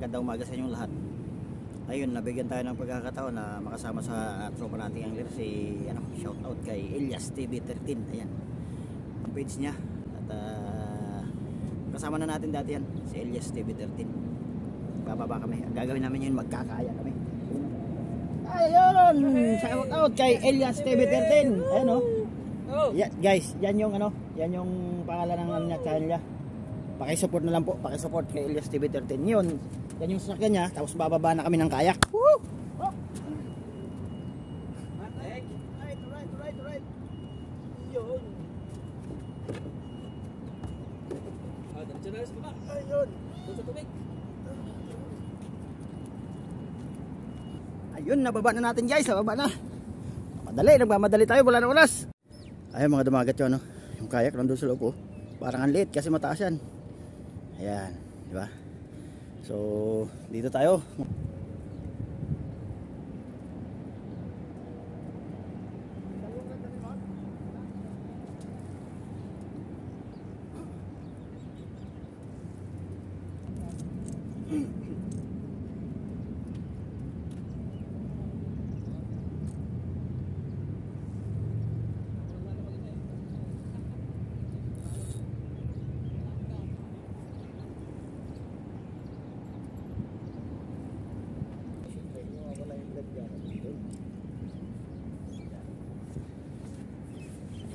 Magandang umaga sa inyong lahat. Ayun, nabigyan tayo ng pagkakataon na makasama sa tropa nating angler si shout out kay Elias TV13. Ayan, ang page niya. At kasama na natin dati yan, si Elias TV13. Bababa kami. Ang gagawin namin yun, magkakaya kami. Ayun, shout out kay Elias TV13. Ayan yeah, guys, yan yung yan yung pangalan ng channel niya. Paki-support na lang po, paki-support kay Elias TV13. Yun, yan yung sasakyan niya, tapos bababa na kami ng kayak. Woo! Oh. Right. Yun. Diretso na sa baba. Ayun. Doon sa tubig. Ayun, nababa na natin guys, nababa na. Madali, nagmamadali tayo, wala na oras. Ayun mga dumagat yun, yung kayak nandun sa loob. Parang ang liit kasi mataas yan. Ayan, di ba? So, dito tayo.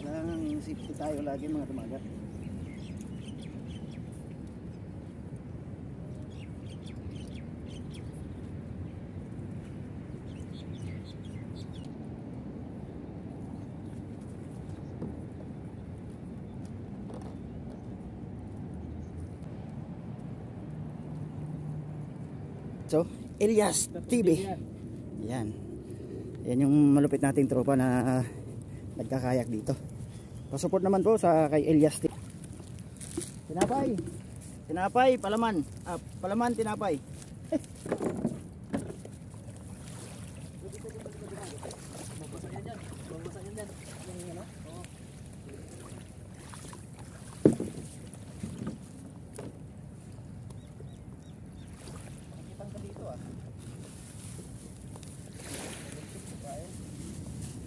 Kailangan safety tayo lagi mga dumagat. So, Elias TV. Yan. Yan yung malupit nating tropa na nagkakayak dito. Pasupport naman po sa kay Elias TV. Tinapay. Tinapay, palaman. Palaman, tinapay.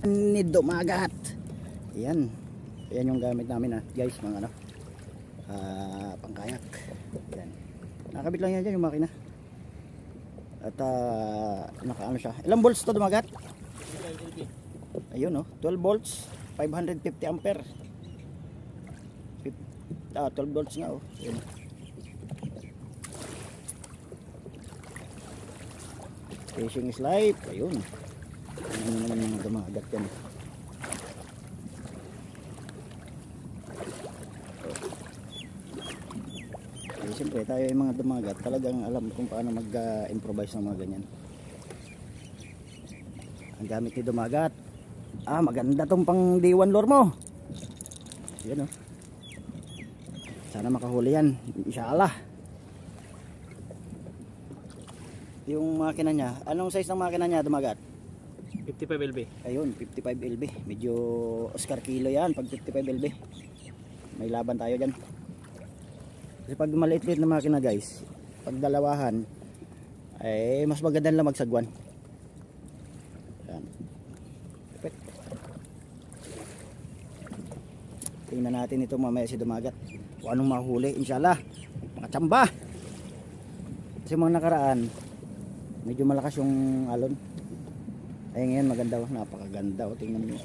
Nido magat. Yan. Yan yung gamit namin guys, mga pangkayak. Yan. Nakabit lang yan dyan yung makina. At nakaano siya. Ilang volts to dumagat? Ayun 12 volts, 550 ampere. 12 volts nga Ayun. Fishing is life. Ayun. Ano naman yung dumagat yan. Siyempre tayo yung mga dumagat, talagang alam kung paano mag-improvise ng mga ganyan. Ang gamit ni dumagat, maganda tong pang D1 lure mo. Yan sana makahuli yan, inshallah. Yung makina niya, anong size ng makina niya dumagat? 55 LB. Ayun, 55 LB. Medyo Oscar kilo yan pag 55 LB. May laban tayo dyan. Kasi pag maliit-liit na makina guys, pag dalawahan, ay mas maganda lang magsagwan. Yan. Tingnan natin ito mamaya si dumagat. Kung anong mahuli, inshallah. Mga tsamba. Kasi mga nakaraan, medyo malakas yung alon. Ay ngayon maganda, napakaganda. Tingnan niyo.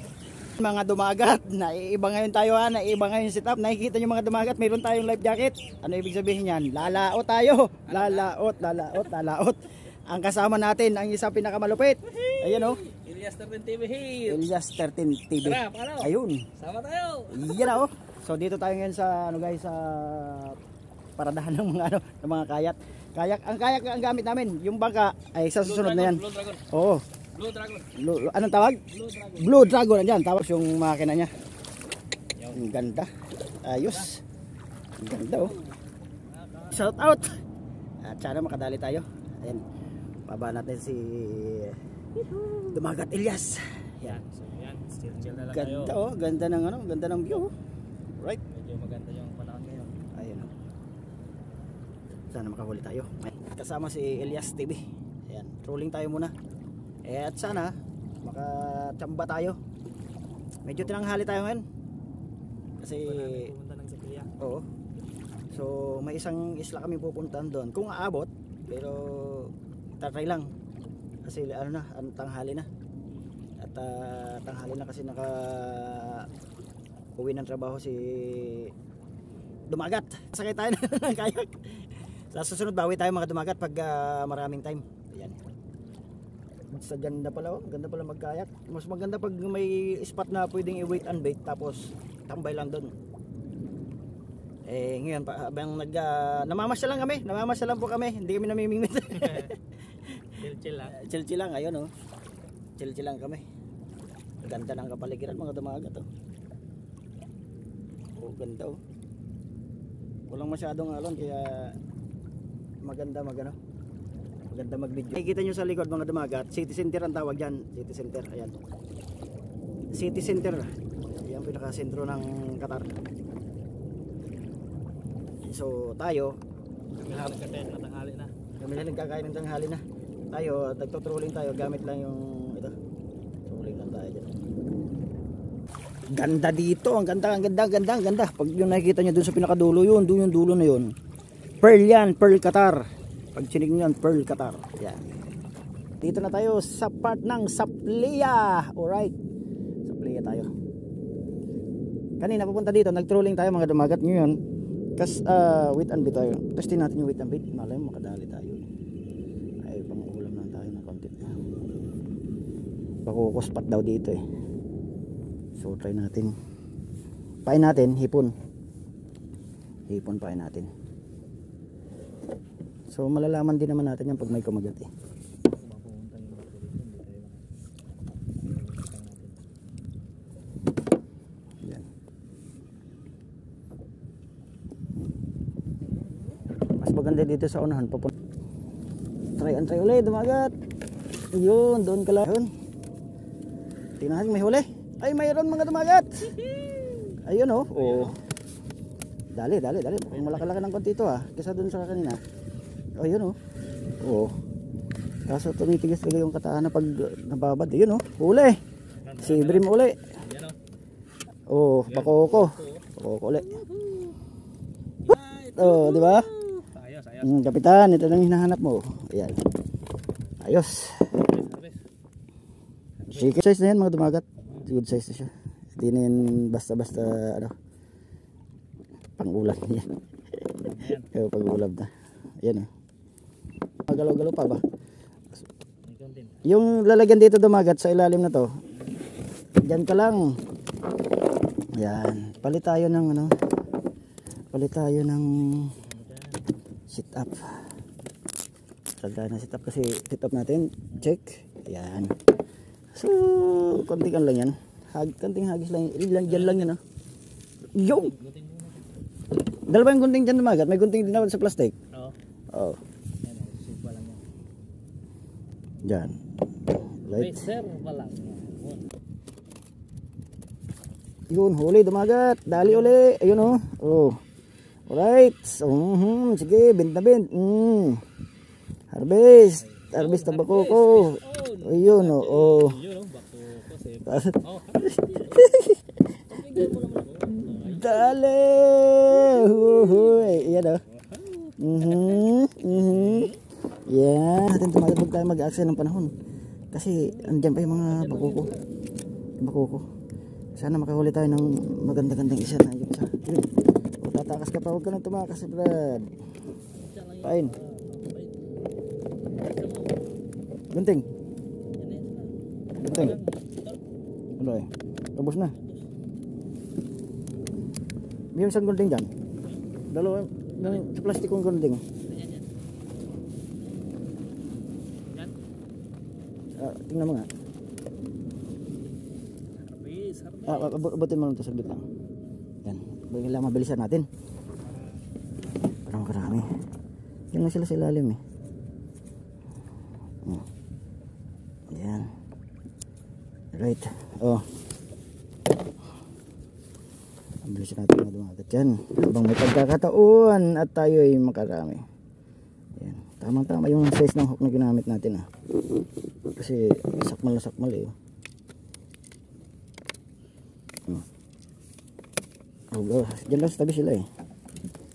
Mga dumagat, naiiba ngayon tayo naiiba ngayon yung setup. Nakikita nyo mga dumagat, mayroon tayong life jacket. Ano ibig sabihin yan? Lalaot tayo. Lalaot. Ang kasama natin, ang isang pinakamalupit. Ayan Elias 13 TV here. Elias 13 TV. Tara, paano? Ayun. Sama tayo. Yan So dito tayo ngayon sa guys, sa paradahan ng mga ng mga kayak. Ang kayak ang gamit namin, yung bangka ay sa susunod na yan. Blue Dragon. Oo. Blue Dragon. Anong tawag? Blue Dragon nandiyan. Tawag yung makina niya. Ang ganda. Ayos. Ang ganda Shout out. At sana makadali tayo. Ayan. Baba natin si Dumagat Elias. Yan. So yan, still chill na lang Ganda tayo. ganda ng ganda ng view. Right? Medyo maganda yung panahon ngayon. Ayun. Sana makahuli tayo. kasama si Elias TV. Ayan, trolling tayo muna. At sana makachamba tayo. Medyo tinanghali tayo ngayon. Kasi pumunta ng Saklia. oo. So may isang isla kami pupuntahan doon kung aabot, pero tatry lang. Kasi ano na, tanghali na. At tanghali na kasi naka uwi ng trabaho si Dumagat. Sakay tayo ng kayak. Sa susunod bawi tayo mga Dumagat pag maraming time. Ayan. Sa ganda pala, oh. Ganda pala magkayak. Mas maganda pag may spot na pwedeng i-wait and bait tapos tambay lang doon. Eh ngayon habang namamasyal lang kami, namamasyal lang po kami, hindi kami namimingwit. Chill lang. Chill lang, ayun oh. Chill lang kami. Ganda ng kapaligiran mga Dumagat oh. Oh, ganda oh. Walang masyadong alon kaya maganda maganda mag-video. Nakikita nyo sa likod mga Dumagat, City Center ang tawag dyan. City Center, ayan. City Center, ayan pinaka-sentro ng Qatar. So tayo, Kami lang nagkakain na tanghali na. kami na nagkakain ng tanghali na. Tayo, nagtutrolling tayo, gamit lang yung ito. Trolling lang tayo dyan. Ganda dito, ang ganda. Pag yung nakikita nyo dun sa pinakadulo yun, dun yung dulo na yun. Pearl yan, Pearl Qatar. Pag sinig nyo yan, Pearl Qatar. Yan. Dito na tayo sa part ng Saplia. Alright. Saplia tayo. Kanina papunta dito, nag-trolling tayo mga Dumagat ngayon. Kas wait and bait tayo. Testin natin yung wait and bait. Malay mo makadali tayo. Ay pang-ulam lang tayo ng konti. Pakukuspat daw dito eh. So try natin. Pain natin, hipon. Hipon pain natin. So malalaman din naman natin yan pag may kumagat eh. Yan. Mas maganda dito sa unahan. Try ulit, Dumagat. Yun, doon ka lang. Yun. Tingnan may huli. Ay, mayroon mga Dumagat. Ayun oh. Oh. Dali. Malaki-laki ng konti ito ah. Kesa doon sa kanina. Ayun oh. Oh. Kaso tumitigas talaga yung kataan na pag nababad. Ayun oh. Huli. Si Brim uli. Oh, bakoko. Bakoko uli. Oh, di ba? Ayos. Kapitan, ito lang hinahanap mo. Ayan. Ayos. Sige, size na yan mga Dumagat. Good size na siya. Hindi na yan basta-basta ano. Pang-ulam yan. Kaya pag-ulam na. Ayan eh. Magalaw-galaw pa ba? Yung lalagyan dito Dumagat sa ilalim na to. Diyan ka lang. Ayan. Palit tayo ng ano. Palit tayo ng sit up. Tanda na sit up kasi sit up natin. Check. Ayan. So, konting lang yan. Konting hagis lang. Diyan lang yan oh. Yo! Dalawa yung gunting dyan Dumagat. May gunting din naman sa plastic. Oo. Oh. Yan, sigwa lang yan. Diyan. Right. Sir, walang. Yun, huli Dumagat. Dali uli. Ayun oh. Oh. Alright. So, sige, bent na bent. Harvest. Harvest ang bakoko. Ayun oh. Oh. Yun oh, bakoko. Dali. Huhuy. Ayan oh. Yan. Natin Dumagat huwag tayo mag-aksaya ng panahon. Kasi andyan pa yung mga bakoko. Sana makahuli tayo ng maganda-gandang isa na yung isa. Yun. O tatakas ka pa, huwag ka nang tumakas Brad. Pain. Gunting. Ano eh? Ubos na. May isang gunting dyan. Dalawa sa plastikong gunting. Tingnan mo nga. Abutin mo lang ito saglit lang. Yan. Bigla mabilisan natin. Para makarami. Yan na sila sa ilalim eh. Yan. Right. Oh. Bilisan natin mga Dumagat yan. Habang may pagkakataon at tayo ay makarami. Yan. Tamang tama yung size ng hook na ginamit natin ah. Kasi sakmal na sakmal eh. Oh, dyan lang sa tabi sila eh.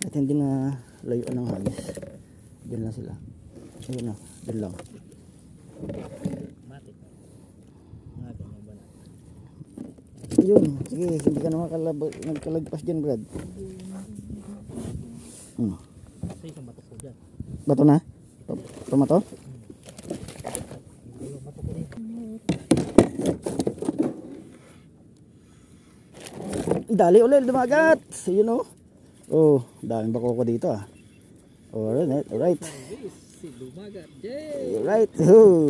At hindi na layuan ng hagis. Dyan lang sila. Ayun na, dyan lang. Matik. Matik na ba na? Yun, sige, hindi ka naman nagkalagpas dyan, Brad. Sa isang batok ko dyan. Bato na? Tomato? Yung batok ko dito. Dali ulit, dumagat. You know? Oh, daming bako ko dito ah. Alright, alright. Si dumagat. Yay! Alright. Oh,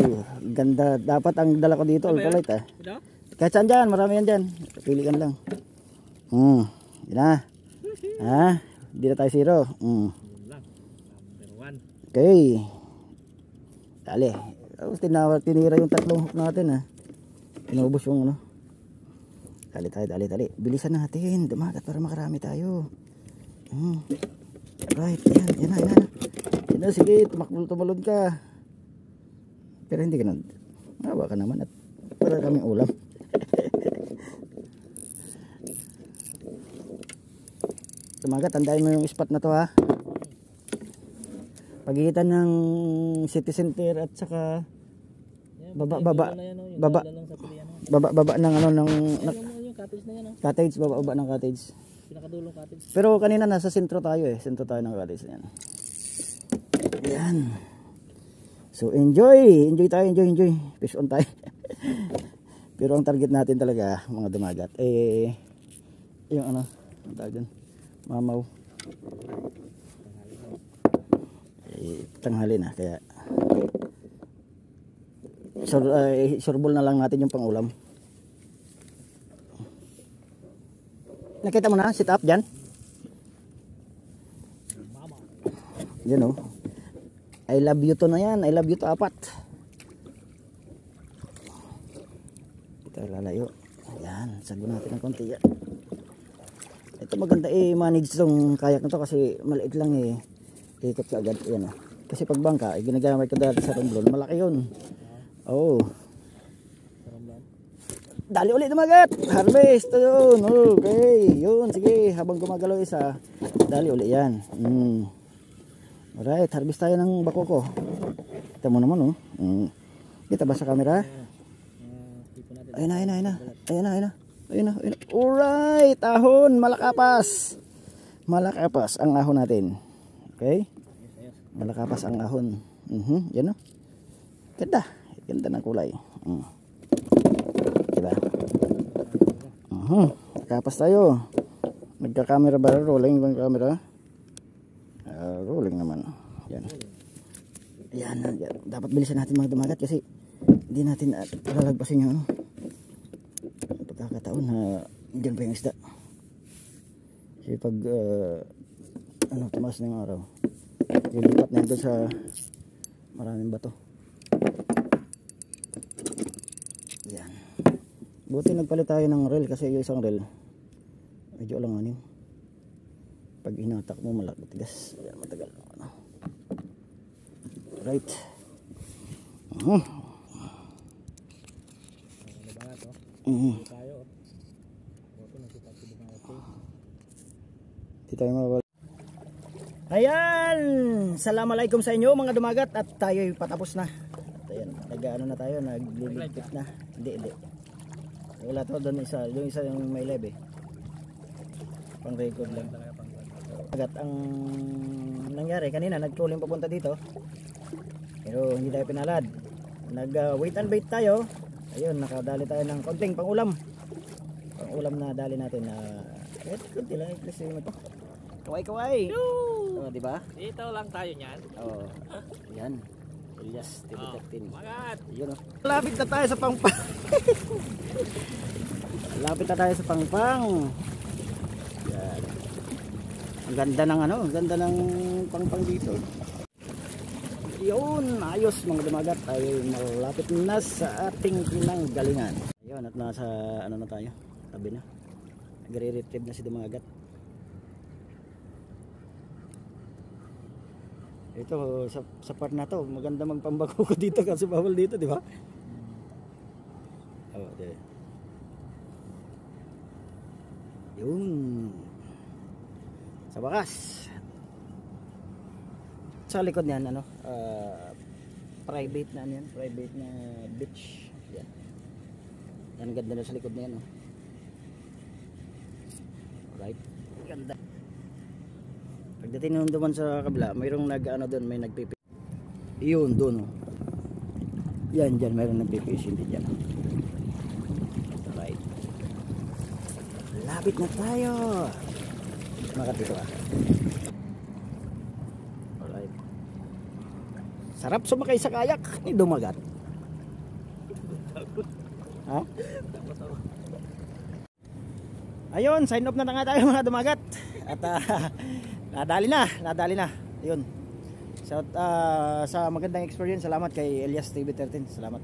ganda. Dapat ang dala ko dito, ultralight ah. Ito? Kahit saan dyan, marami yan dyan. Pilikan lang. Yun na. Ha? Hindi na tayo zero. Yun lang. Number 1. Okay. Dali. Tinira yung tatlong hook natin ha. Inubos yung ano. Dali tayo, dali. Bilisan natin. Dumagat para makarami tayo. Right. Yan na. Sige, tumalon ka. Pero hindi ka na. Mawa ka naman at para kaming ulam. Dumagat, tandaan mo yung spot na to ha. Pagitan ng city center at saka baba ng ano ng Yung cottage na yan. cottage, baba ng cottage. Pinakadulong cottage. Pero kanina nasa sentro tayo eh. Sentro tayo ng cottage na yan. Ayan. So enjoy tayo. Fish on tayo. Pero ang target natin talaga mga dumagat eh yung ano, ang tawag dun, mamaw. Tanghali na kaya surbol na lang natin yung pangulam. Nakita mo na sit up dyan? Yun o. I love you to na yan. I love you to 4. Ito lalayo. Ayan. Sago natin ng konti yan. Ito maganda manage itong kayak na to kasi maliit lang eh. Ikot ka agad. Ayan o. Kasi pag bangka, ginagamit ko dati sa romblon. Malaki yun. Oo. Dali ulit dumagat. Harvest. Yun. Okay. Yun. Sige. Habang gumagalaw isa. Dali ulit yan. Alright. Harvest tayo ng bako ko. Kita mo naman Kita ba sa camera? Ayun na. Alright. Ahon. Malakapas. Malakapas ang ahon natin. Okay. Malakapas ang ahon. Yan o. Ganda. Ganda ng kulay. Diba? Kapas tayo. Nagka-camera ba? Rolling bang camera? Rolling naman. Yan. Yan. Dapat bilisan natin mga dumagat kasi hindi natin lalagpasin yung pagkakataon na dyan pa yung isda. Kasi pag tumas na yung araw, lilipat na doon sa maraming bato. Yan. Buti nagpalit tayo ng reel kasi yung isang reel medyo alanganin. Pag hinatak mo matigas. Yan, matagal. Right. Di tayo mawawala. Ayan, assalamualaikum sa inyo mga dumagat at tayo patapos na. Ayan, nag-ano na tayo, nagliligpit na. Hindi. Wala to doon isa yung may live eh. Pang record lang. Agad ang nangyari kanina, nagtuling papunta dito. Pero hindi tayo pinalad. Wait and bait tayo. Ayun, nakadali tayo ng konting pangulam. Pangulam na dali natin na kunti lang i-place mo to. Kaway. Oh, di ba? Dito lang tayo niyan. Oh. Yan. Elias TV13. Magat. Yun oh. Lapit na tayo sa pangpang. Lapit na tayo sa pangpang. Yan. Ang ganda ng ang ganda ng pangpang dito. Yun, ayos mga dumagat. Tayo malapit na sa ating pinanggalingan. Ayun, at nasa na tayo. Tabi na. Nagre-retrieve na si dumagat. Ito sa part na to, maganda magpambago ko dito kasi bawal dito, di ba? Oh, di. Yun. Sa wakas. Sa likod niyan ano, private na yan, private na beach. Yan. Yan ganda na sa likod niyan, oh. Alright. Ganda. Pagdating nung duman sa kabila, mayroong nag-ano doon, may nagpipi. Iyon doon, oh. Yan diyan, mayroong nagpipi din diyan. Alright. Lapit na tayo. Makatito ka. Alright. Sarap sumakay sa kayak ni dumagat. Ha? Ayun, sign off na nga tayo mga dumagat. At nadali na. Ayun. So, sa magandang experience, salamat kay Elias TV13. Salamat.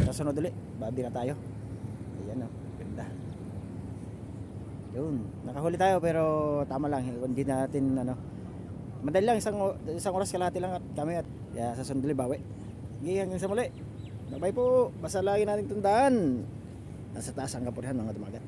Sa sunod ulit, babi na tayo. Ayan, oh, ganda. Yun, nakahuli tayo pero tama lang, hindi natin ano. Madali lang, isang oras kalahati lang at kami at sa sunod ulit bawi. Sige, hanggang sa muli. Bye-bye po. Basta lagi natin tandaan. Nasa taas ang kapurihan mga dumagat.